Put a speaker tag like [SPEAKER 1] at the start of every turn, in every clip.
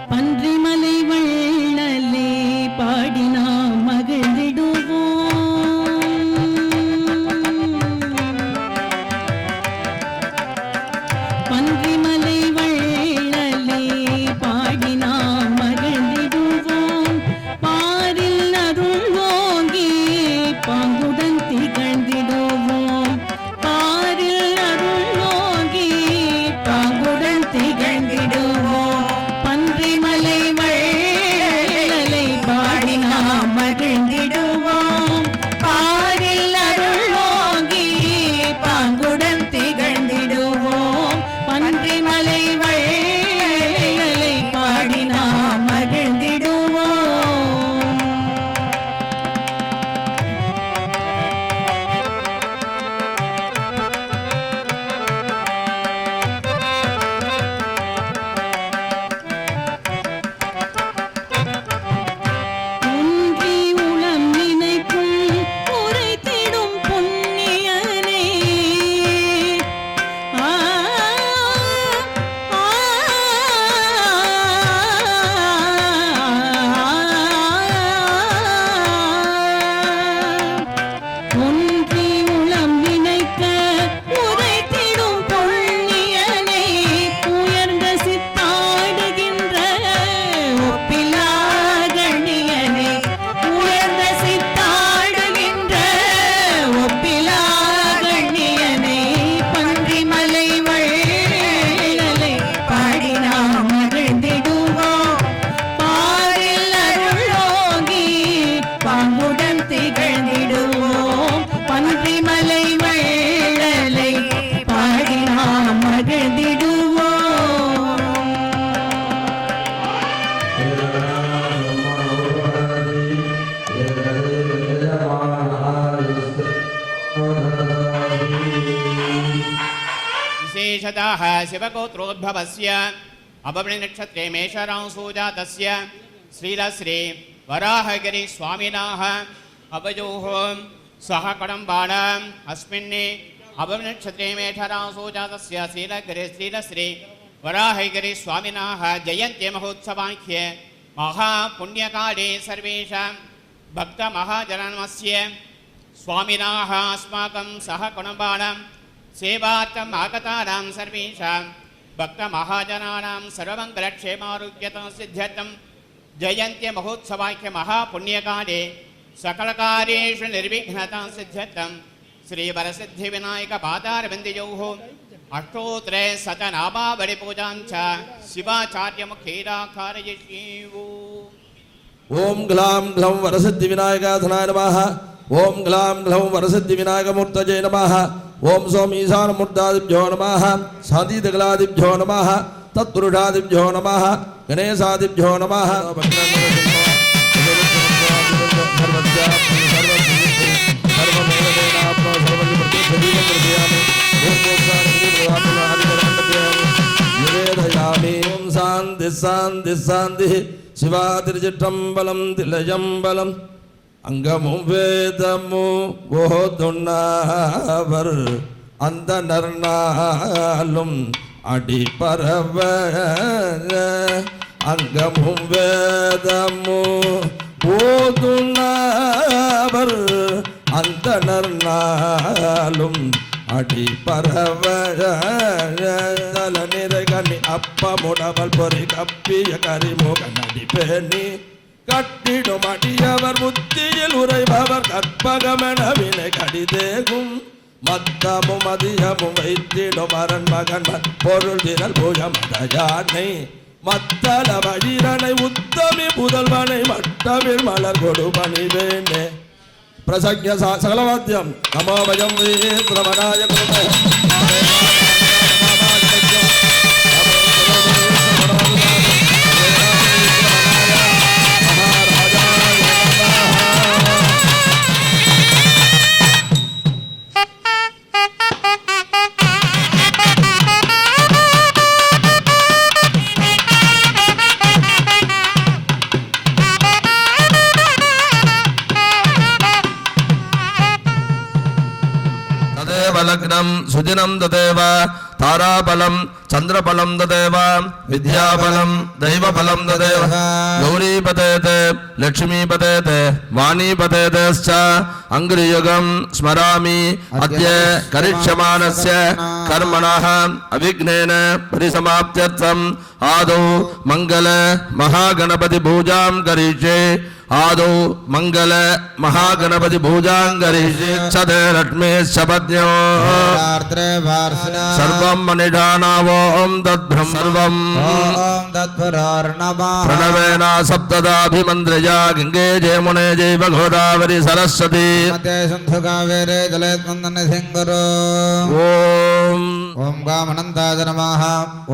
[SPEAKER 1] பன்றிமலை வள்ளலே பாடி நாம் மகிழ்ந்திடுவோம். பன்றிமலை வள்ளலே பாடி நாம் மகிழ்ந்திடுவோம். பாரில் அருள் ஓங்கி பாங்குடன் திகழ்ந்திடுவோம். பாரில் அருள் ஓங்கி பாங்குடன் திகழ்ந்திடுவோம். பன்றிமலை வள்ளலை பாடி நாம் மகிழ்ந்திடுவோம். பாரில் அருள் ஓங்கி பாங்குடன் திகழ்ந்திடுவோம். பன்றிமலை வள்ளலை பாடி நாம் மகிழ்ந்திடுவோம். ஒன்றி உளம் நினைக்கும் உரைத்திடும் புண்ணியனே. ஆ ஆ ஒன்றி உளம் நினைக்க உரைத்திடும் புண்ணியனே. உயர்ந்த சித்தாடுகின்ற ஒப்பிலா கண்ணியனே. உயர்ந்த சித்தாடுகின்ற ஒப்பிலா கண்ணியனே. பன்றிமலை வள்ளலை பாடி நாம் மகிழ்ந்திடுவோம். பாரில் அருள் ஓங்கி பாங்குடன் திகழ்ந்திடுவோம். பன்றிமலை வள்ளலை பாடி நாம் மகிழ்ந்திடுவோம்.
[SPEAKER 2] विशेषतः शिवगोत्रोद्भवस्य अभवनक्षत्रे मेषरांसो जातस्य श्रीलश्री वराहगिरि स्वामिनः अवयोः सह कडम्बाणाम् अस्मिन् अभवनक्षत्रे मेषरांसो जातस्य श्रीलश्री वराहगिरि स्वामिनः जयन्ती महोत्सवाख्ये महापुण्यकाले सर्वेषां भक्तमहाजनमस्य स्वामिनः अस्माकं सह कडम्बाणां सेवार्थम् आगतानां सर्वेषां भक्तमहाजनानां सर्वमङ्गलक्षेमारोग्यतां सिद्ध्यर्थं जयन्ती महोत्सवाख्य महापुण्यकाले सकलकार्येषु निर्विघ्नतां सिद्ध्यर्थं श्रीवरसिद्धिविनायकपादारविन्दयोः अष्टोत्तरे शतनामावलिपूजां च शिवाचार्यमुखेन कारयिष्ये।
[SPEAKER 3] ओम ग्लां ग्लौं वरसिद्धिविनायकाधनाय नमः। ओम ग्लां ग्लौं वरसिद्धिविनायकमूर्तये नमः। ओम सोम ईशानमूर्तादिभ्यो नमः। साधिदगलादिभ्यो नमः। तत्पुरुषादिभ्यो नमः। गणेशादिभ्यो नमः। ओम शांति शांति शांति शिवातिर्चिट्टम्बलं तिलयम्बलं அங்கமும் வேதமும் ஓதுண்ணாவர் அந்த நர்நாளும் அடிபரவ. அங்கமும் வேதமும் ஓதுண்ணாவர் அந்த நர்நாளும் அடிபரவ. தல நிறைகனி அப்பமுடவல் பொறி கப்பிய கரிமுகன் அடிப்பேணி கட்டிடும் அடியவர் புத்தியில் உரைபவர் கற்பகமென வினை கடிதேகும். மத்தமும் அதியமும் வைத்திடும் அரண் மகன் பொருள் திரள் பூஜமதயானை மத்தள வழிரனை உத்தமி புதல்வனை மட்டமிழ் மலர் கொடு பணிவேனே. பிரசக்ய சகலவாத்தியம் நமோ பயம் வீரமனாய लग्नं सुदिनं तदेव ताराबलं चंद्रबलं तदेव विद्याबलं दैवबलं तदेव गौरीपतेते लक्ष्मीपतेते वाणीपतेतेश्च अंग्रियुगं स्मरामि अद्य करिष्यमाणस्य कर्मणः अविघ्नेन परिसमाप्त्यर्थम् आदौ मंगल महागणपति पूजां करिष्ये आदौ मंगल महागणपति पूजां करिष्ये सदे लक्ष्मी शपथ्यो सर्वं मनिषाणावों तद्ब्रह्म सर्वं प्रणवेन सप्तदाभिमन्त्रया गंगे जयमुने जैव गोदावरी सरस्वती ओम
[SPEAKER 4] गामनन्दाय नमः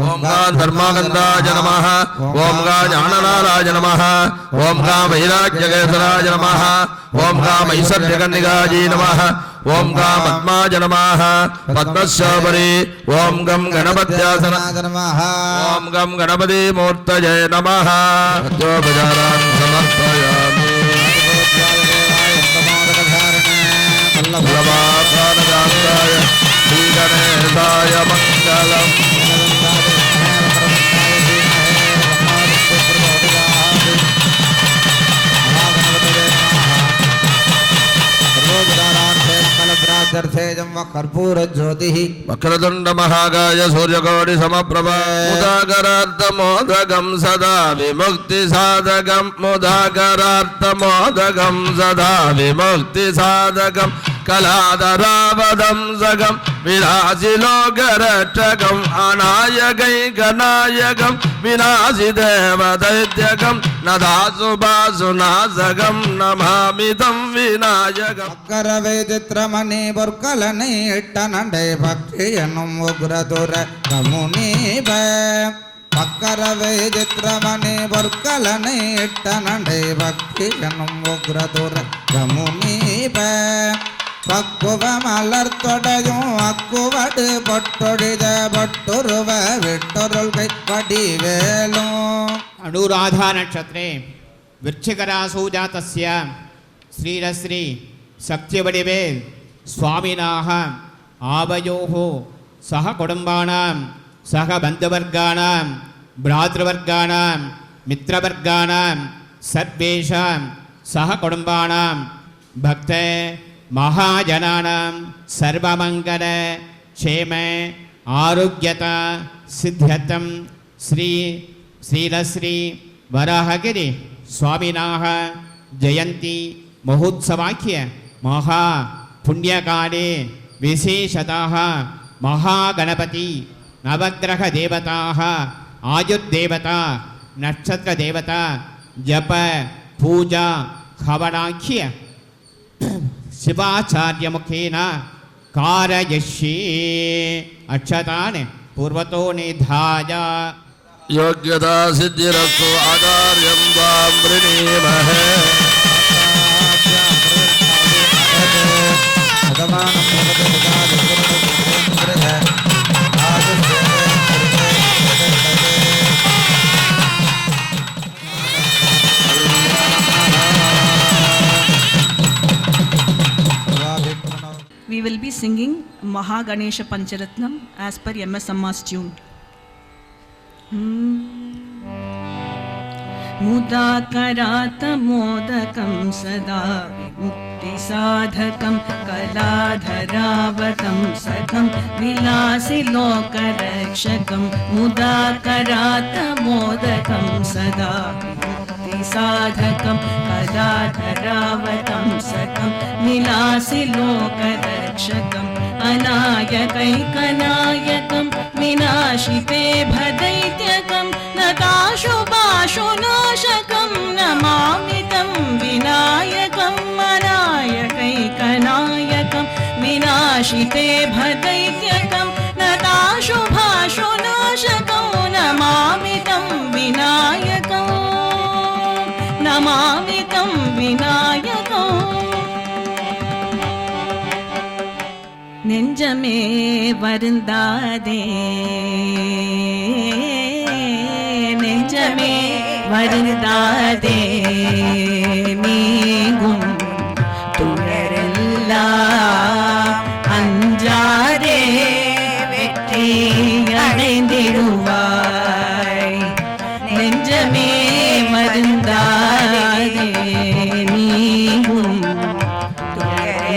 [SPEAKER 3] ओम गा धर्मानन्दाय नमः ओम गा ज्ञाननाराय नमः ओम गा वैराग्यकेसराय नमः ओम गा मैसर्यकन्निकायै नमः ओम गा पद्माय नमः पद्मश्यामरे ओम गं गणपत्यासनाय नमः ओम गं गणपति मूर्तये नमः अद्योपचारान् समर्पयामि वल्लभाकानदाय श्रीगणेशाय मङ्गलम्
[SPEAKER 4] कर्पूर ज्योति
[SPEAKER 3] वक्रतुंड महाकाय सूर्यकोटि समप्रभ मुदाकरार्थमोदकं सदा विमुक्ति साधकं मुदाकरार्थमोदकं सदा विमुक्ति साधकं कलाधरावदं सगं विलासिलोकरक्षकं अनायकैकनायकं विनाशिदेवदैत्यकं नदासुभासुनाशकं नमामि तं विनायकम्
[SPEAKER 4] अक्करवे चित्रमणि பொற்கலனை இட்ட நண்டை பக்தி என்னும் உக்ரதுர கமுனீப பக்கரவை சித்திரமணி பொற்கலனை இட்ட நண்டை பக்தி என்னும் உக்ரதுர கமுனீப பக்குவ மலர் தொடையும் அக்குவடு பொட்டொடித பொட்டுருவ விட்டொருள்கை வடிவேலும்
[SPEAKER 2] अनुराधा नक्षत्रे वृश्चिकरासु जातस्य श्रीरश्री शक्तिवडिवेल स्वामिनाः आवयोः सह कुटुम्बानां सह बन्धुवर्गाणां भ्रातृवर्गाणां मित्रवर्गाणां सर्वेषां सह कुटुम्बानां भक्त महाजनानां सर्वमङ्गल क्षेम आरोग्यता सिद्ध्यर्थं श्रीरश्री वराहगिरि स्वामिनाः जयन्ती महोत्सवाख्य महा पुण्यकाले विशेषतः महागणपति नवग्रह देवताः आयुर्देवता नक्षत्र देवता जप पूजा हवनाख्य शिवाचार्य मुखेन कारयिष्ये अक्षतान् पूर्वतो निधाय
[SPEAKER 3] योग्यता सिद्धिरस्तु आचार्यं त्वां वृणीमहे
[SPEAKER 1] We will be singing Mahaganesha Pancharatnam as per MS Amma's tune. मुदाकरात् मोदकं सदा विमुक्तिसाधकं कलाधरावतं सखं विलासिलोकरक्षकं मुदाकरात् मोदकं सदा विमुक्तिसाधकं कलाधरावतं सखं विलासिलोकरक्षकम् अनायकैकनायकं विनाशिते भदैत्यकं नताशुभाशुनाशकं नमामि तं विनायकम् अनायकैकनायकं विनाशिते भदैत्यकं नताशुभाशुनाशकं नमामि तं विनायकं नमामि तं विनायकम् நெஞ்சமே வருந்தாதே நெஞ்சமே வருந்தாதே நீங்கும் துயரெல்லாம் அஞ்சாதே வெற்றி நெஞ்சமே மருந்தாதே நீங்கும்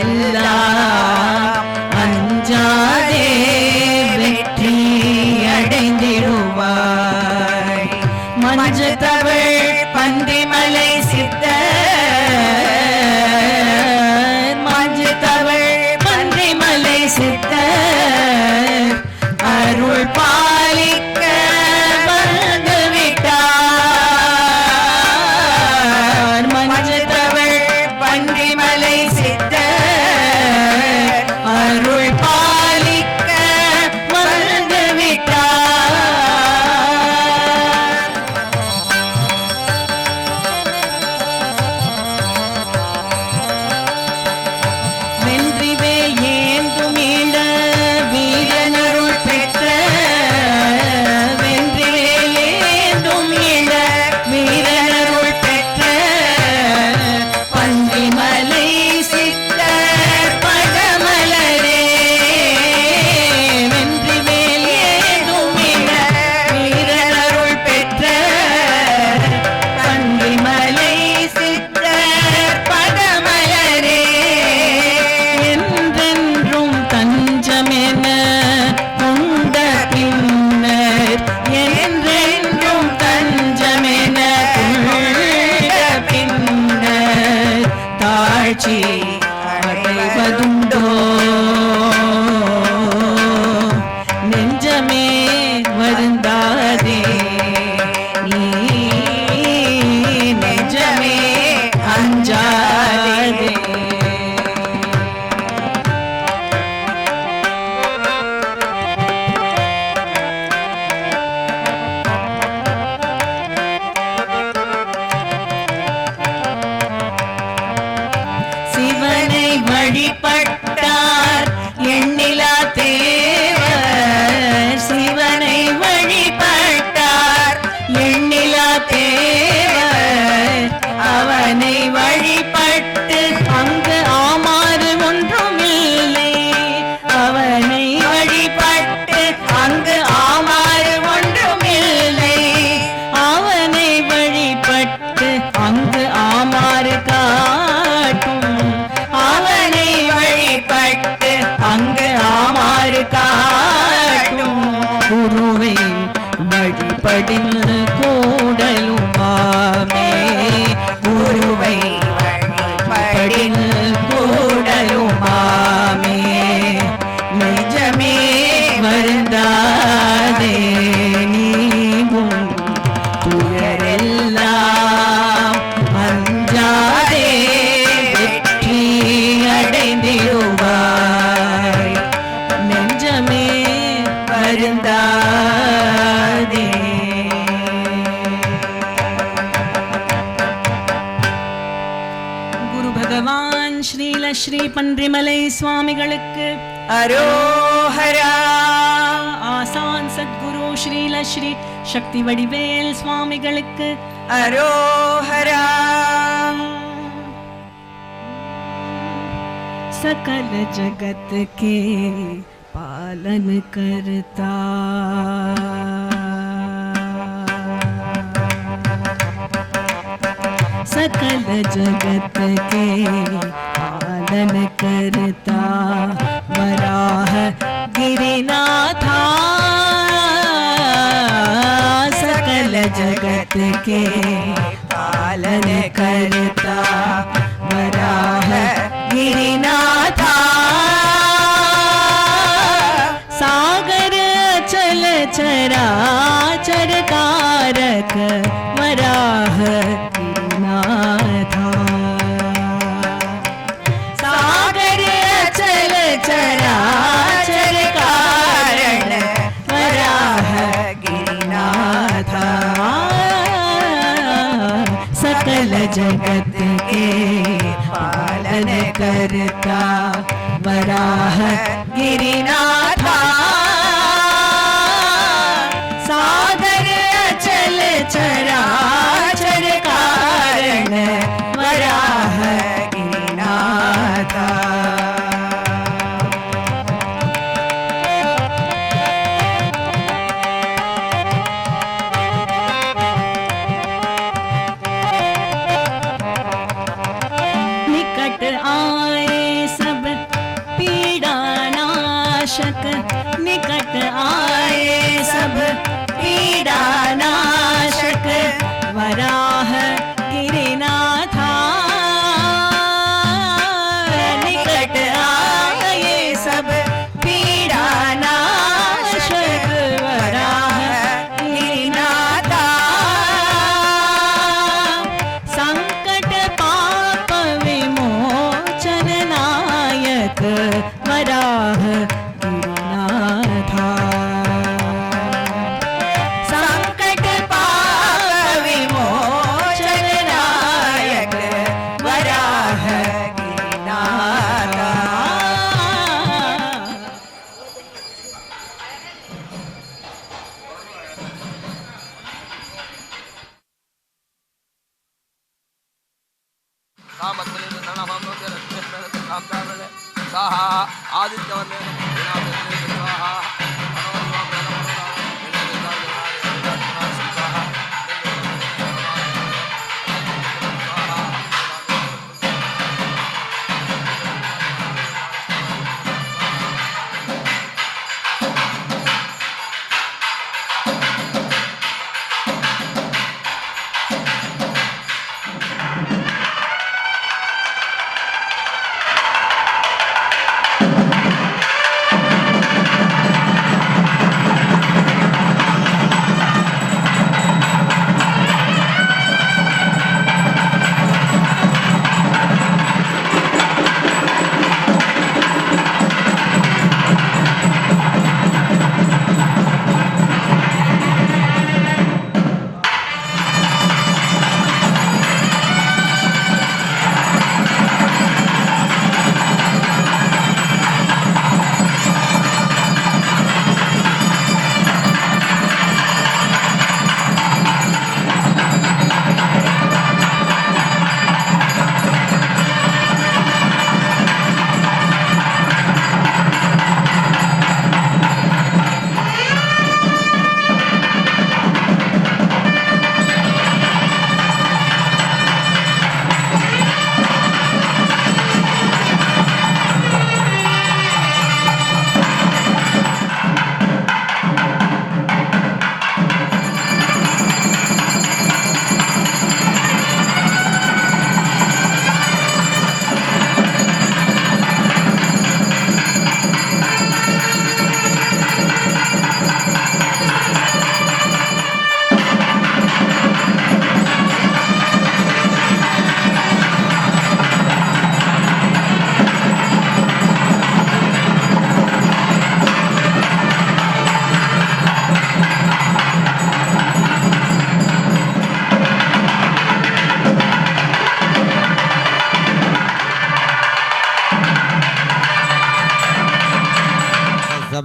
[SPEAKER 1] எல்லாம் அஞ்சாதே வெற்றி அடைந்திடுவாய். மஞ்சு தவள் பந்திமலை சித்த மஞ்சு தவள் பந்திமலை சித்த அருள் பாலிக்க வந்து விட்டார். மஞ்சு தவள் பந்திமலை சித்த அருள் பாலிக்க வந்து விட்டார். வென்றிவேல் ஏந்தும் இள வீரனருள் பெற்ற வென்றிவேல் ஏந்தும் இள வீரனருள் பெற்ற பன்றிமலை சித்தர் பதமலரே. வென்றிவேல் ஏந்தும் இள வீரனருள் பெற்ற பன்றிமலை சித்தர் பதமலரே. என்றென்றும் தஞ்சமென கொண்ட பின்னர் என்றென்றும் தஞ்சமென கொண்ட பின்னர் தாழ்ச்சி அடைவதுண்டோ. நெஞ்சமே வருந்தாதே நீ நெஞ்சமே அஞ்சாதே. சிவனை வழிபட்டார் எண்ணிலா தேவர். சிவனை வழிபட்டார் எண்ணிலா தேவர். அவனை வழிபட்டு அங்கு ஆமாறு ஒன்றும் இல்லை. அவனை வழிபட்டு அங்கு ஆமாறு ஒன்றும் இல்லை. அவனை வழிபட்டு அங்கு ஆமாறு காட்டும். அவனை வழிபட்டு அங்கு ஆமாறு காட்டும். குருவை வழிபடில் கூடலுமாமே. குருவை வழிபடில் கூடலுமாமே. நெஞ்சமே வருந்தாதே நீங்கும் துயரெல்லாம் அஞ்சாதே வெற்றி அடைந்திடுவாய். நெஞ்சமே வருந்தாதே. குரு பகவான் ஸ்ரீல ஸ்ரீ பன்றிமலை சுவாமிகளுக்கு அரோஹரா. ஆசான் சத்குரு ஸ்ரீல ஸ்ரீ சக்தி வடிவேல் சுவாமிகளுக்கு அரோஹரா. सकल जगत के पालन करता सकल जगत के पालन करता वराह गिरिनाथा सकल जगत के पालन करता वराह गिरिनाथा सागर चल चराचर कारक वराह गिरिनाथा सागर चल चराचर कारण वराह गिरिनाथा सकल जगत के पालन करता वराह गिरिनाथा सागर चल चराचर कारण वराह गिरिनाथा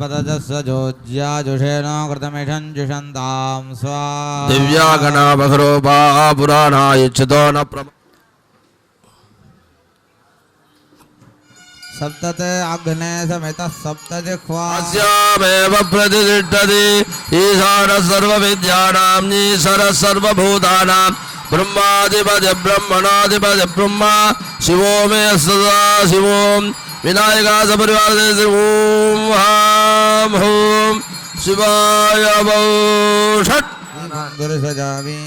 [SPEAKER 4] पदजस्वजोज्याजुषेण कृतमिषं जुषन्तां स्वा
[SPEAKER 3] दिव्यागणावघरोपा पुराणायुच्यतो न प्रम
[SPEAKER 4] सप्तते अग्ने समेतः सप्तजिह्वा
[SPEAKER 3] अस्यामेव प्रतिष्ठति ईशानः सर्वविद्यानां ईश्वरः सर्वभूतानां ब्रह्माधिपति ब्रह्मणाधिपति ब्रह्मा शिवो मे सदा शिवो विनायका सपरिवार ओम हां हूं शिवाय षट्
[SPEAKER 4] गुरुसजामि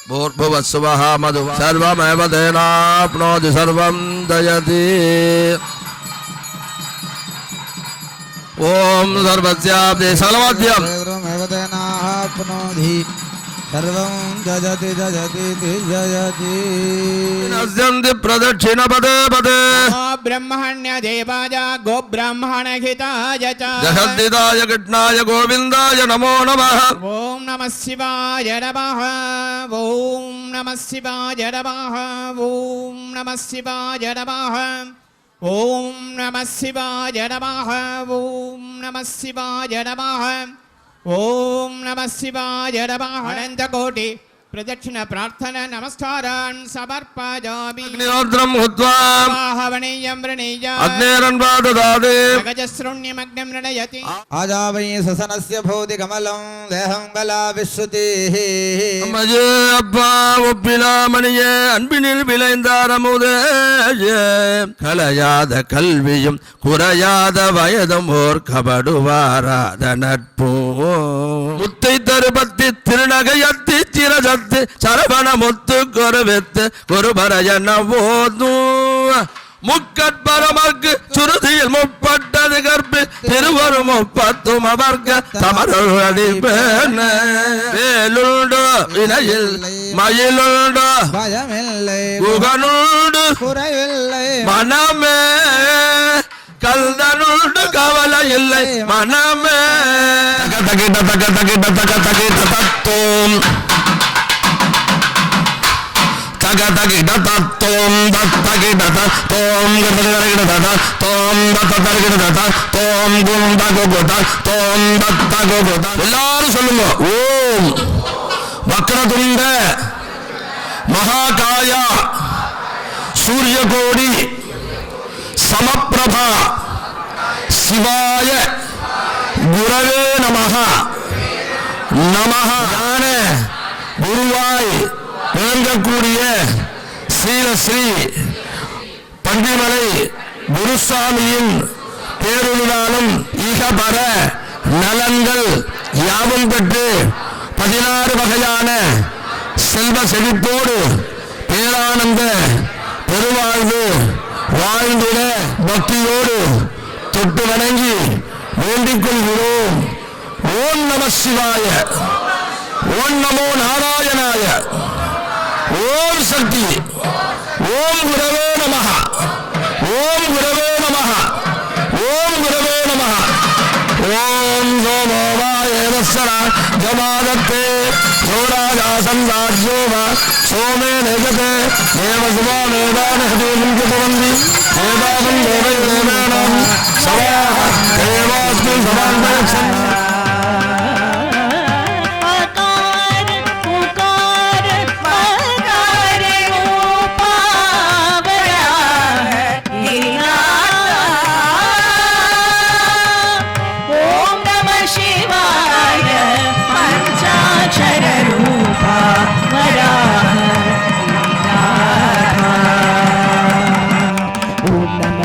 [SPEAKER 3] भूर्भुवस्सुवः मधुः सर्वमेव तेनाप्नोति सर्वं दयति ओम सर्वस्याब्दे सकलमध्यम
[SPEAKER 4] सर्वमेव तेनाप्नोति सर्वं जयति जयति जयति
[SPEAKER 3] नश्यन्ति प्रदक्षिण पदे पदे
[SPEAKER 2] ब्रह्मण्य देवाय गो ब्राह्मण हिताय च
[SPEAKER 3] जगद्दिताय कृष्णाय गोविन्दाय नमो नमः
[SPEAKER 2] ओम नमः शिवाय नमः ओम नमः शिवाय नमः ओम नमः शिवाय नमः ओम नमः शिवाय नमः ओम नमः शिवाय नमः ओम नमः शिवाय नमः अनन्तकोटि प्रदक्षिण प्रार्थना नमस्कारान् समर्पयामि
[SPEAKER 3] अग्निहोत्रं हुत्वा
[SPEAKER 2] आहवणीयं वृणीय
[SPEAKER 3] अग्नेरन्वाददाते
[SPEAKER 2] गजश्रुण्यमग्नं रणयति
[SPEAKER 4] आजावै ससनस्य भूति कमलं देहं कला विश्रुतिः
[SPEAKER 3] मजे अब्बा ஒப்பிலாமணியே அன்பினில் விளைந்தாரமுதே கலையாத கல்வியும் குறையாத வயதும் ஓர் கபடுவாராத நட்போ முத்தை தருபத்தி திருநகையத்தி சிரசத்து சரவண முத்து கொருவெத்து குருபரையன போதும் முக்கட்பரமர்க்கு சுருதியில் முப்பட்டது கற்பு திருவரு முப்பத்தும் அவர்க்க தமரடி வேலுண்டு வினையில் மயிலுண்டு
[SPEAKER 4] பயமில்லை
[SPEAKER 3] குகனுண்டு
[SPEAKER 4] குறைவில்லை
[SPEAKER 3] மனமே கல்தனுண்டு கவலை இல்லை மனமே தகிட தக தகிட தக தகிட தத்துவம் தகிட தத்துவம் தகிட தோம் கிட தோம் தகிட தோம் குண்ட குகுத தோம் தத்த குகுத எல்லாரும் சொல்லுங்க ஓம் வக்ரதுண்ட மகாகாய சூரியகோடி சமப்பிரபா சிவாய குரவே நமஹ நமஹ. ஞான குருவாய் விளங்கக்கூடிய ஸ்ரீ பன்றிமலை குருசாமியின் பேருளினாலும் ஈகபர நலன்கள் யாவும் பெற்று 16 வகையான செல்வ செழிப்போடு பேரானந்த பெருவாழ்வு வாழ்ந்திட பக்தியோடு தொட்டு வணங்கி வேண்டிக் கொள்கிறோம். ஓம் நம சிவாய, ஓம் நமோ நாராயணாய, ஓம் சக்தி, ஓம் குரவே நமஹ, ஓம் குரவே நமஹ, ஓம் குரவே நமஹ. ஓம் சோமோவாயேவஸ்வரா ஜமாதத்தே சோராஜாசம் ராஜ்யோவ சோமே நெஜதே தேவசுவா வேதானஹதேவம் கிருபவந்தி வேதாவம் தேவைதேவேணம் சவாஹ தேவாஸ்மின் சமாந்தயக்ஷன்.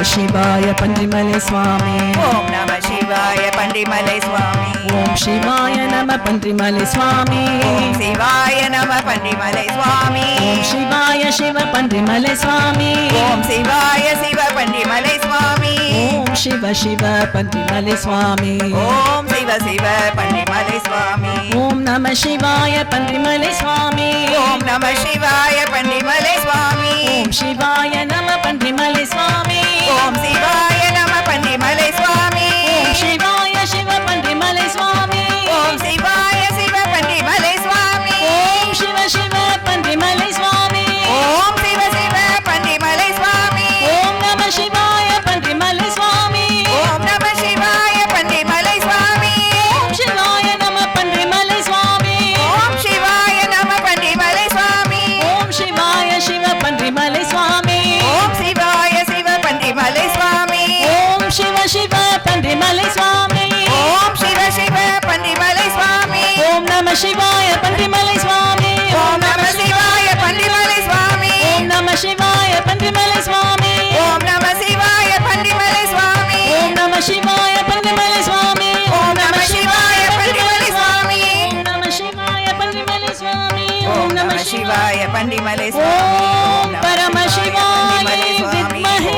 [SPEAKER 1] शिवाय पंडिमले स्वामी,
[SPEAKER 5] ओम नमः शिवाय पंडिमले स्वामी,
[SPEAKER 1] ओम शिवाय नमः पंडिमले स्वामी,
[SPEAKER 5] ओम शिवाय नमः पंडिमले स्वामी,
[SPEAKER 1] ओम शिवाय शिव पंडिमले स्वामी,
[SPEAKER 5] ओम शिवाय शिव पंडिमले स्वामी,
[SPEAKER 1] ओम शिव शिव पंडिमले स्वामी,
[SPEAKER 5] ओम शिव शिव पंडिमले स्वामी,
[SPEAKER 1] ओम नमः शिवाय पंडिमले स्वामी,
[SPEAKER 5] ओम नमः शिवाय पंडिमले स्वामी,
[SPEAKER 1] ओम शिवाय नमः पंडिमले स्वामी,
[SPEAKER 5] ओम शिवाय नमः पंडिमले स्वामी,
[SPEAKER 1] ओम शिवाय शिव पंडिमले स्वामी,
[SPEAKER 5] ओम शिवाय शिव पंडिमले स्वामी,
[SPEAKER 1] ओम शिव शिव पंडिमले स्वामी,
[SPEAKER 5] ओम शिव शिव पंडिमले स्वामी,
[SPEAKER 1] ओम नमः शिवाय पंडिमले स्वामी,
[SPEAKER 5] ओम नमः शिवाय पंडिमले स्वामी,
[SPEAKER 1] ओम शिवाय नमः पंडिमले स्वामी,
[SPEAKER 5] ओम शिवाय नमः पंडिमले स्वामी,
[SPEAKER 1] ओम शिवाय शिव पंडिमले स्वामी,
[SPEAKER 5] ओम शिवाय शिव पंडिमले स्वामी,
[SPEAKER 1] ओम शिव शिव पंडिमले स्वामी,
[SPEAKER 5] ओम शिव शिव पंडिमले स्वामी,
[SPEAKER 1] ओम नमः शिवाय पंडिमले स्वामी,
[SPEAKER 5] ओम नमः शिवाय पंडिमले स्वामी,
[SPEAKER 1] ओम नमः शिवाय पंडिमले स्वामी,
[SPEAKER 5] ओम नमः शिवाय पंडिमले स्वामी,
[SPEAKER 1] ओम नमः शिवाय पंडिमले स्वामी,
[SPEAKER 5] ओम नमः शिवाय पंडिमले स्वामी,
[SPEAKER 1] ओम नमः शिवाय पंडिमले स्वामी,
[SPEAKER 5] ओम नमः शिवाय पंडिमले स्वामी,
[SPEAKER 1] ओम परम शिवाय विद्महे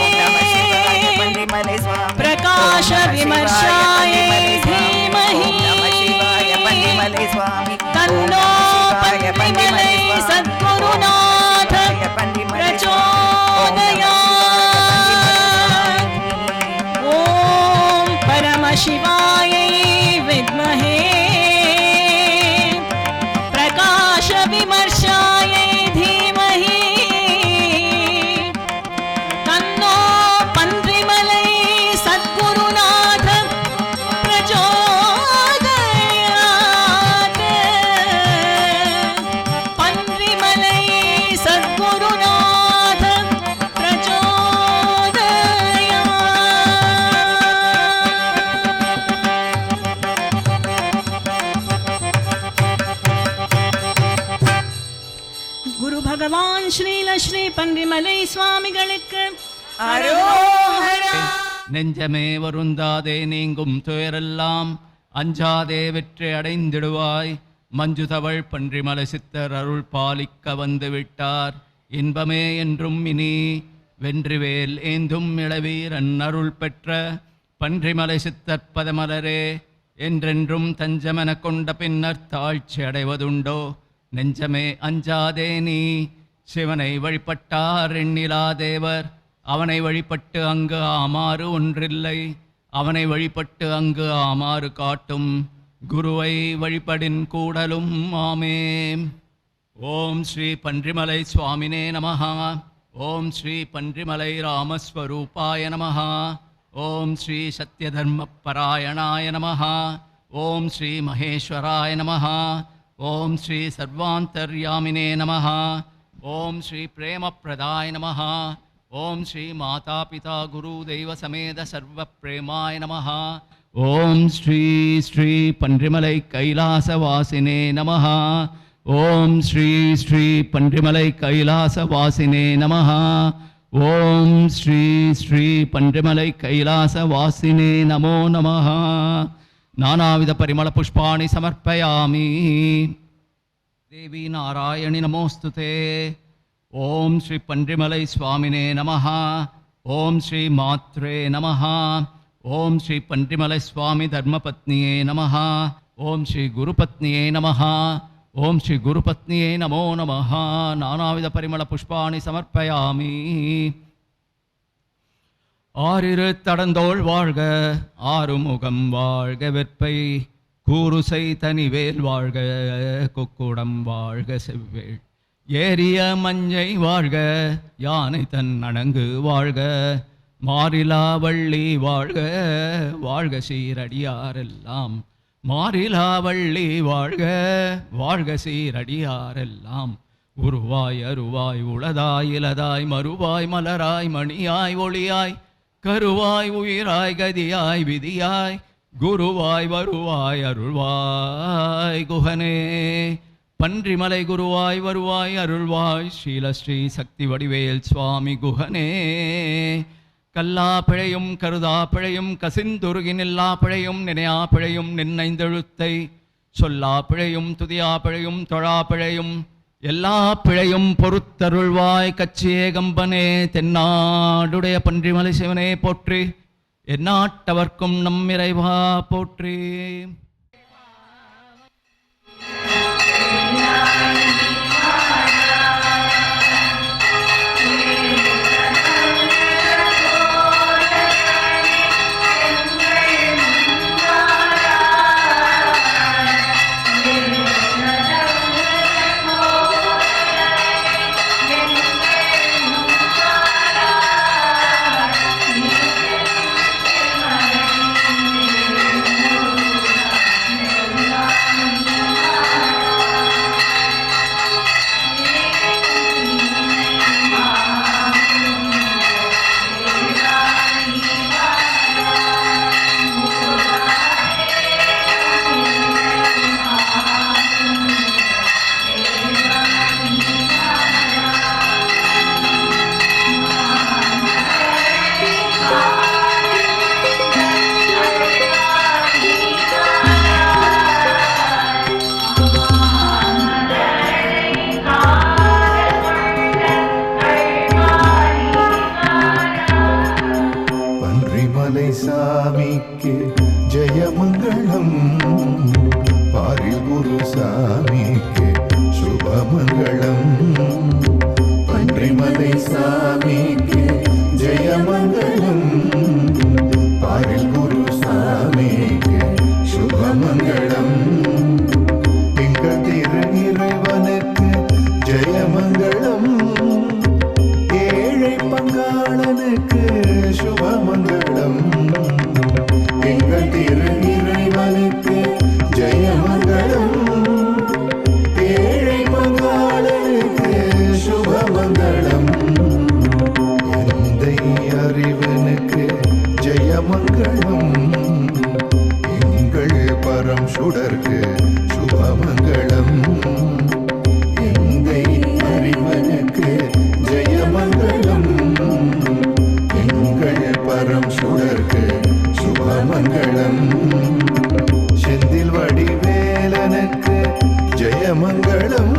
[SPEAKER 5] पंडिमले स्वामी,
[SPEAKER 1] प्रकाश विमर्शाय धीमहि
[SPEAKER 5] पंडिमले स्वामी,
[SPEAKER 1] तन्नो पंडिमले सद्गुरुनाथ प्रचोदयात्। ओम परम शिवाय विद्महे प्रकाश विमर्शाय धीमहि तन्नो पंडिमले सद्गुरुनाथ प्रचोदयात्। पंडिमले सद्गुरुनाथ प्रचोदयात्। குரு பகவான் ஸ்ரீ பன்றிமலை சுவாமிகளுக்கு
[SPEAKER 5] அரோஹரா.
[SPEAKER 6] நெஞ்சமே வருந்தாதே நீங்கும் துயரெல்லாம் அஞ்சாதே வெற்றி அடைந்திடுவாய். மஞ்சுதவள் பன்றிமலை சித்தர் அருள் பாலிக்க வந்து விட்டார். இன்பமே என்றும் இனி வென்றிவேல் ஏந்தும் இளவீரன் அருள் பெற்ற பன்றிமலை சித்தர் பதமலரே என்றென்றும் தஞ்சமென கொண்ட பின்னர் தாழ்ச்சி அடைவதுண்டோ? நெஞ்சமே அஞ்சாதே நீ சிவனை வழிபட்டார் எண்ணிலா தேவர். அவனை வழிபட்டு அங்கு ஆமாறு ஒன்றில்லை. அவனை வழிபட்டு அங்கு ஆமாறு காட்டும் குருவை வழிபடின் கூடலும் ஆமே. ஓம் ஸ்ரீ பன்றிமலை சுவாமினே நமஹ. ஓம் ஸ்ரீ பன்றிமலை ராமஸ்வரூபாய நமஹ. ஓம் ஸ்ரீ சத்யதர்மபராயணாய நமஹ. ஓம் ஸ்ரீ மகேஸ்வராய நமஹ. ஓம் ஸ்ரீ சர்வாந்தர்யாமினே நமஹ. ஓம் ஸ்ரீ பிரேமப்பிரதாய நமஹ. ஓம் ஸ்ரீ மாதா பிதா குரு தெய்வ சமேத சர்வ பிரேமாய நமஹ. ஓம் ஸ்ரீ ஸ்ரீ பன்றிமலை கைலாசவாசினே நமஹ. ஓம் ஸ்ரீ ஸ்ரீ பன்றிமலை கைலாசவாசினே நமஹ. ஓம் ஸ்ரீ ஸ்ரீ பன்றிமலை கைலாசவாசினே நமோ நமஹ. நானாவித பரிமள புஷ்பாணி சமர்ப்பயாமி. தேவி நாராயணி நமோஸ்துதே. ஓம் ஸ்ரீ பன்றிமலை சுவாமினே நமஹ. ஓம் ஸ்ரீ மாத்ரே நமஹ. ஓம் ஸ்ரீ பன்றிமலை சுவாமி தர்மபத்னியே நமஹ. ஓம் ஸ்ரீ குருபத்னியே நமஹ. ஓம் ஸ்ரீ குருபத்னியே நமோ நமஹ. நானாவித பரிமள புஷ்பாணி சமர்ப்பயாமி. ஆறிரு தடந்தோள் வாழ்க, ஆறுமுகம் வாழ்க, வெற்பை கூறுசை தனிவேல் வாழ்க, கொக்குடம் வாழ்க செவ்வேள், ஏரிய மஞ்சை வாழ்க, யானை தன் அணங்கு வாழ்க, மாறிலா வள்ளி வாழ்க, வாழ்க சீரடியாரெல்லாம், மாறிலா வள்ளி வாழ்க, வாழ்க சீரடியாரெல்லாம், உருவாய் அருவாய் உளதாய் இலதாய் மறுவாய் மலராய் மணியாய் ஒளியாய் கருவாய் உயிராய் கதியாய் விதியாய் குருவாய் வருவாய் அருள்வாய் குஹனே. பன்றிமலை குருவாய் வருவாய் அருள்வாய் ஸ்ரீலஸ்ரீ சக்தி வடிவேல் சுவாமி குஹனே. கல்லா பிழையும் கருதா பிழையும் கசிந்துருகி நில்லா பிழையும் நினையா பிழையும் நின்னைந்தெழுத்தை சொல்லா பிழையும் துதியா பிழையும் தொழா பிழையும் எல்லா பிழையும் பொறுத்தருள்வாய் கச்சியே கம்பனே. தென்னாடுடைய பன்றிமலை சிவனே போற்றி, எந்நாட்டவர்க்கும் நம்மிறைவா போற்றி.
[SPEAKER 7] சாமிக்கு ஜெயமங்களம், பாரில் குரு சாமிக்கு சுபமங்களம். பன்றிமலை சாமிக்கு ஜெயமங்களம், பாரில் குரு சாமிக்கு சுபமங்களம். எங்கள் திரு இறைவனுக்கு ஜெயமங்களம், ஏழை பங்காளனுக்கு சுபமங்களம். எங்கள் திரு இறைவனுக்கு ஜெயமங்களம், ஏழை பங்காளனுக்கு சுபமங்களம். எந்தை அறிவனுக்கு ஜெயமங்களம், எங்கள் பரம் சுடர்க்கு சுபமங்களம். எந்தை அறிவனுக்கு ஜெயமங்களம், எங்கள் பரம் சுடர்க்கு சுபமங்களம். செந்தில் வடிவேலனுக்கு ஜெயமங்களம்,